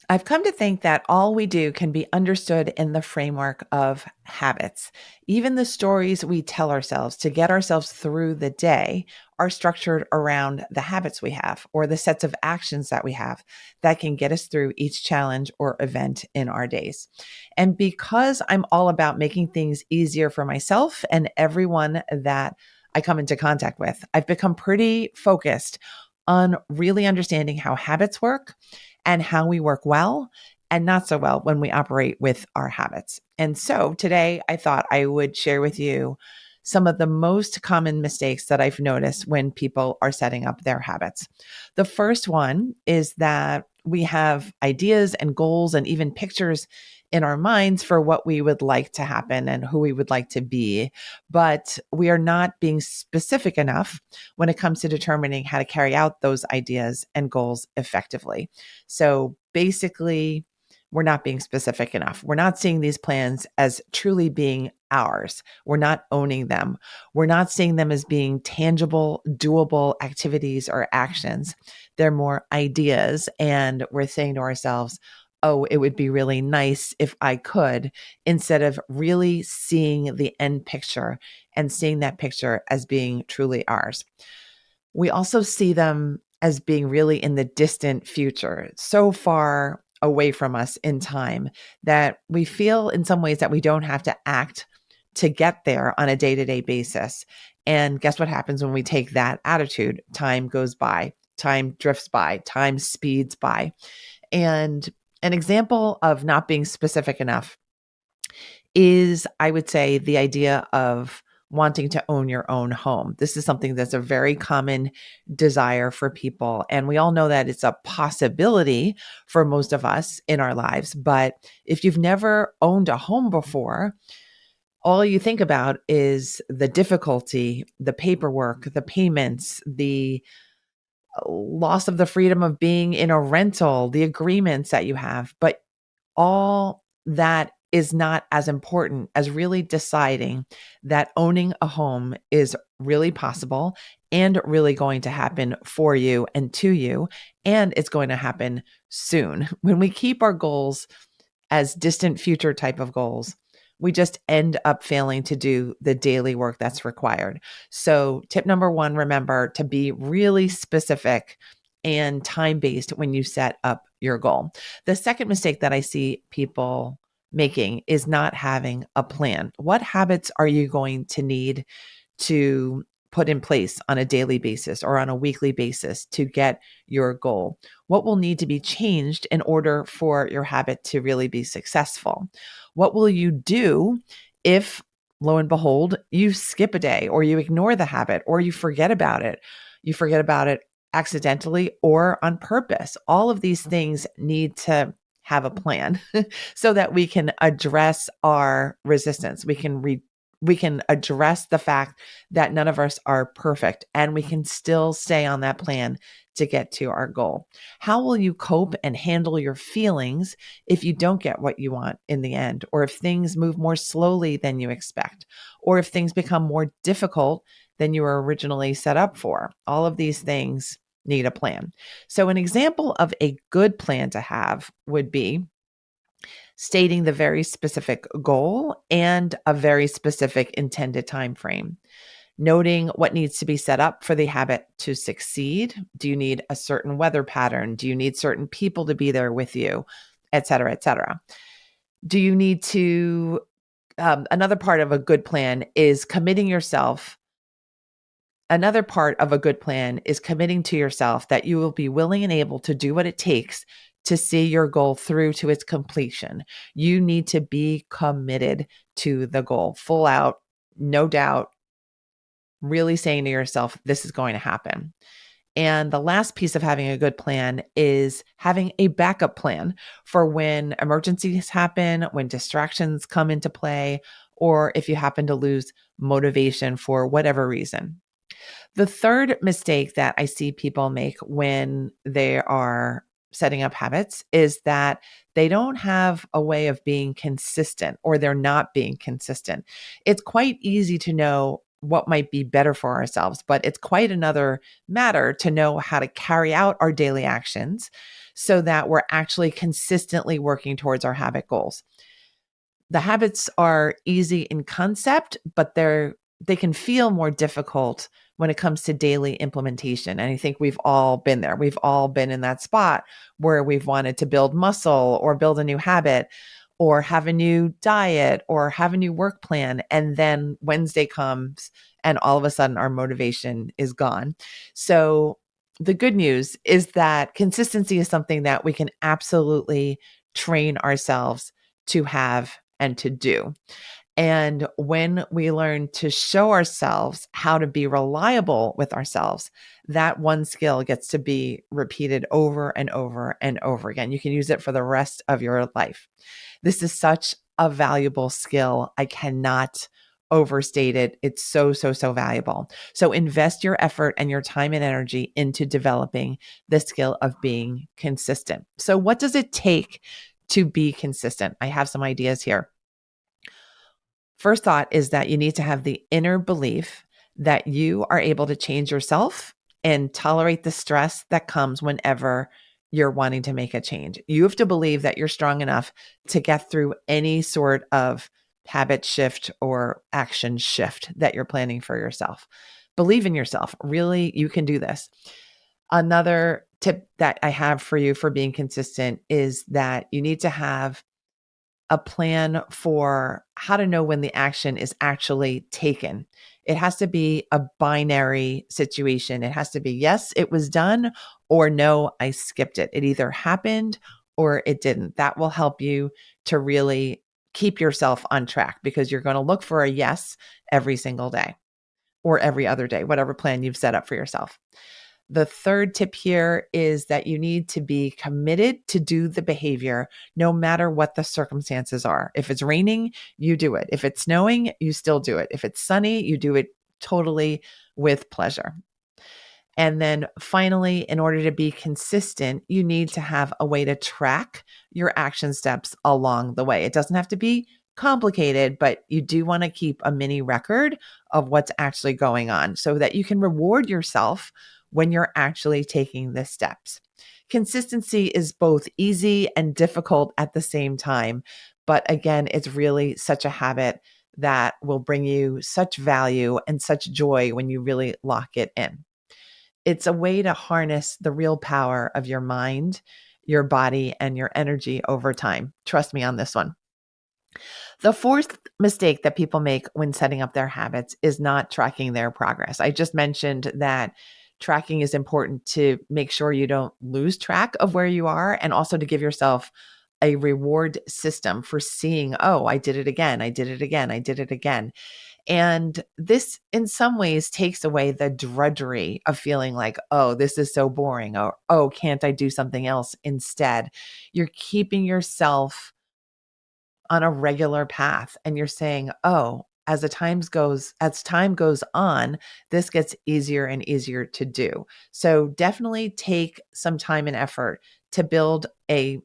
I've come to think that all we do can be understood in the framework of habits. Even the stories we tell ourselves to get ourselves through the day are structured around the habits we have or the sets of actions that we have that can get us through each challenge or event in our days. And because I'm all about making things easier for myself and everyone that I come into contact with, I've become pretty focused on really understanding how habits work and how we work well and not so well when we operate with our habits. And so today I thought I would share with you some of the most common mistakes that I've noticed when people are setting up their habits. The first one is that we have ideas and goals and even pictures in our minds for what we would like to happen and who we would like to be, but we are not being specific enough when it comes to determining how to carry out those ideas and goals effectively. So basically, we're not being specific enough. We're not seeing these plans as truly being ours. We're not owning them. We're not seeing them as being tangible, doable activities or actions. They're more ideas. And we're saying to ourselves, oh, it would be really nice if I could, instead of really seeing the end picture and seeing that picture as being truly ours. We also see them as being really in the distant future, so far away from us in time that we feel in some ways that we don't have to act to get there on a day to day basis. And guess what happens when we take that attitude? Time goes by, time drifts by, time speeds by. And an example of not being specific enough is, I would say, the idea of wanting to own your own home. This is something that's a very common desire for people. And we all know that it's a possibility for most of us in our lives. But if you've never owned a home before, all you think about is the difficulty, the paperwork, the payments, the loss of the freedom of being in a rental, the agreements that you have. But all that is not as important as really deciding that owning a home is really possible and really going to happen for you and to you. And it's going to happen soon. When we keep our goals as distant future type of goals, we just end up failing to do the daily work that's required. So, tip number one, remember to be really specific and time based when you set up your goal. The second mistake that I see people making is not having a plan. What habits are you going to need to put in place on a daily basis or on a weekly basis to get your goal? What will need to be changed in order for your habit to really be successful? What will you do if, lo and behold, you skip a day or you ignore the habit or you forget about it? You forget about it accidentally or on purpose. All of these things need to have a plan so that we can address our resistance. We can address the fact that none of us are perfect and we can still stay on that plan to get to our goal. How will you cope and handle your feelings if you don't get what you want in the end, or if things move more slowly than you expect, or if things become more difficult than you were originally set up for? All of these things need a plan. So, an example of a good plan to have would be stating the very specific goal and a very specific intended time frame. Noting what needs to be set up for the habit to succeed. Do you need a certain weather pattern? Do you need certain people to be there with you, et cetera, et cetera? Do you need to, another part of a good plan is committing yourself. Another part of a good plan is committing to yourself that you will be willing and able to do what it takes to see your goal through to its completion. You need to be committed to the goal, full out, no doubt, really saying to yourself, this is going to happen. And the last piece of having a good plan is having a backup plan for when emergencies happen, when distractions come into play, or if you happen to lose motivation for whatever reason. The third mistake that I see people make when they are setting up habits is that they don't have a way of being consistent or they're not being consistent. It's quite easy to know what might be better for ourselves. But it's quite another matter to know how to carry out our daily actions so that we're actually consistently working towards our habit goals. The habits are easy in concept, but they can feel more difficult when it comes to daily implementation. And I think we've all been there. We've all been in that spot where we've wanted to build muscle or build a new habit or have a new diet or have a new work plan. And then Wednesday comes and all of a sudden our motivation is gone. So the good news is that consistency is something that we can absolutely train ourselves to have and to do. And when we learn to show ourselves how to be reliable with ourselves, that one skill gets to be repeated over and over and over again. You can use it for the rest of your life. This is such a valuable skill. I cannot overstate it. It's so, so, so valuable. So invest your effort and your time and energy into developing the skill of being consistent. So, what does it take to be consistent? I have some ideas here. First thought is that you need to have the inner belief that you are able to change yourself and tolerate the stress that comes whenever you're wanting to make a change. You have to believe that you're strong enough to get through any sort of habit shift or action shift that you're planning for yourself. Believe in yourself. Really, you can do this. Another tip that I have for you for being consistent is that you need to have a plan for how to know when the action is actually taken. It has to be a binary situation. It has to be, yes, it was done, or no, I skipped it. It either happened or it didn't. That will help you to really keep yourself on track because you're going to look for a yes every single day or every other day, whatever plan you've set up for yourself. The third tip here is that you need to be committed to do the behavior no matter what the circumstances are. If it's raining, you do it. If it's snowing, you still do it. If it's sunny, you do it totally with pleasure. And then finally, in order to be consistent, you need to have a way to track your action steps along the way. It doesn't have to be complicated, but you do want to keep a mini record of what's actually going on so that you can reward yourself when you're actually taking the steps. Consistency is both easy and difficult at the same time. But again, it's really such a habit that will bring you such value and such joy when you really lock it in. It's a way to harness the real power of your mind, your body, and your energy over time. Trust me on this one. The fourth mistake that people make when setting up their habits is not tracking their progress. I just mentioned that tracking is important to make sure you don't lose track of where you are and also to give yourself a reward system for seeing, oh, I did it again. I did it again. I did it again. And this, in some ways, takes away the drudgery of feeling like, oh, this is so boring, or, oh, can't I do something else instead? You're keeping yourself on a regular path and you're saying, oh, as time goes on, this gets easier and easier to do. So definitely take some time and effort to build a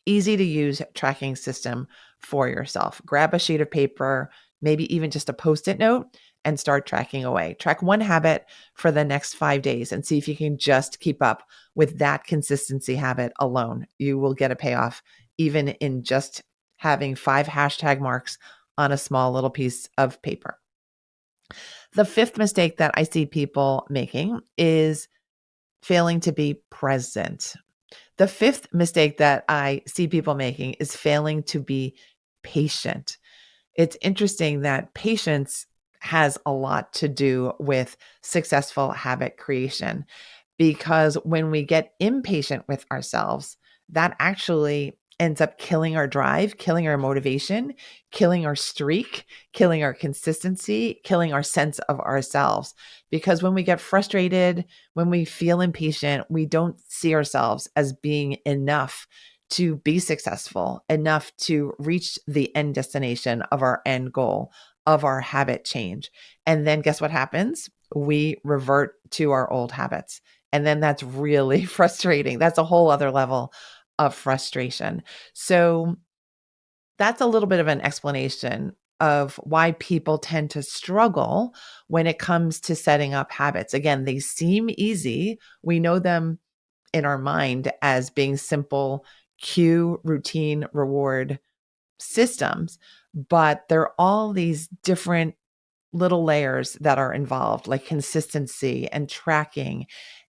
easy to use tracking system for yourself. Grab a sheet of paper, maybe even just a post-it note, and start tracking away. Track one habit for the next 5 days and see if you can just keep up with that consistency habit alone. You will get a payoff even in just having 5 hashtag marks on a small little piece of paper. The fifth mistake that I see people making is failing to be present. The fifth mistake that I see people making is failing to be patient. It's interesting that patience has a lot to do with successful habit creation because when we get impatient with ourselves, that actually ends up killing our drive, killing our motivation, killing our streak, killing our consistency, killing our sense of ourselves. Because when we get frustrated, when we feel impatient, we don't see ourselves as being enough to be successful, enough to reach the end destination of our end goal, of our habit change. And then guess what happens? We revert to our old habits. And then that's really frustrating. That's a whole other level of frustration. So that's a little bit of an explanation of why people tend to struggle when it comes to setting up habits. Again, they seem easy. We know them in our mind as being simple cue, routine, reward systems, but there are all these different little layers that are involved, like consistency and tracking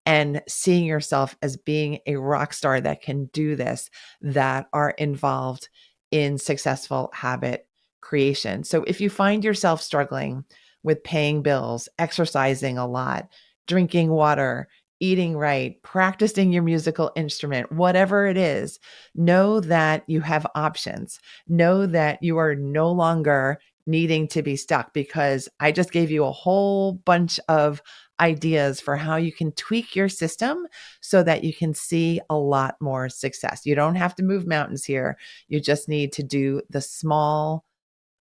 and seeing yourself as being a rock star that can do this, that are involved in successful habit creation. So if you find yourself struggling with paying bills, exercising a lot, drinking water, eating right, practicing your musical instrument, whatever it is, know that you have options. Know that you are no longer needing to be stuck, because I just gave you a whole bunch of ideas for how you can tweak your system so that you can see a lot more success. You don't have to move mountains here. You just need to do the small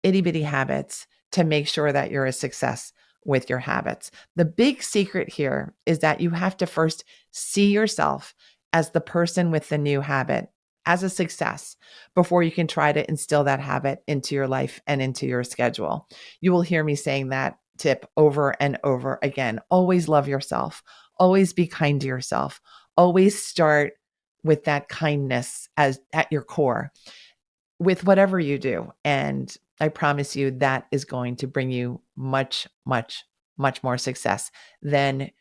itty bitty habits to make sure that you're a success with your habits. The big secret here is that you have to first see yourself as the person with the new habit, as a success, before you can try to instill that habit into your life and into your schedule. You will hear me saying that tip over and over again. Always love yourself. Always be kind to yourself. Always start with that kindness as at your core with whatever you do. And I promise you that is going to bring you much, much, much more success than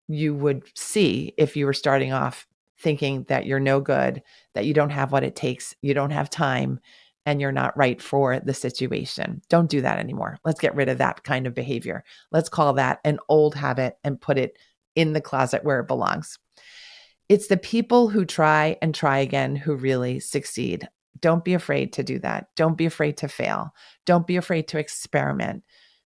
you would see if you were starting off thinking that you're no good, that you don't have what it takes, you don't have time, and you're not right for the situation. Don't do that anymore. Let's get rid of that kind of behavior. Let's call that an old habit and put it in the closet where it belongs. It's the people who try and try again who really succeed. Don't be afraid to do that. Don't be afraid to fail. Don't be afraid to experiment.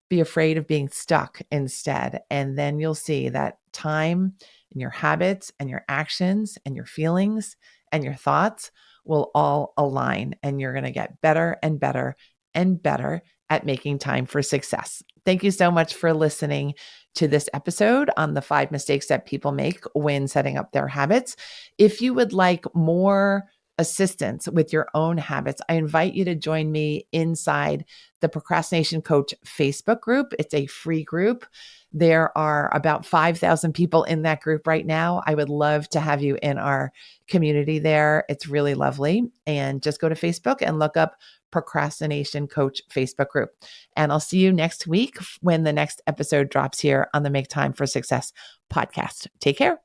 Be afraid of being stuck instead. And then you'll see that time and your habits and your actions and your feelings and your thoughts will all align, and you're going to get better and better and better at making time for success. Thank you so much for listening to this episode on the 5 mistakes that people make when setting up their habits. If you would like more assistance with your own habits, I invite you to join me inside the Procrastination Coach Facebook group. It's a free group. There are about 5,000 people in that group right now. I would love to have you in our community there. It's really lovely. And just go to Facebook and look up Procrastination Coach Facebook group. And I'll see you next week when the next episode drops here on the Make Time for Success podcast. Take care.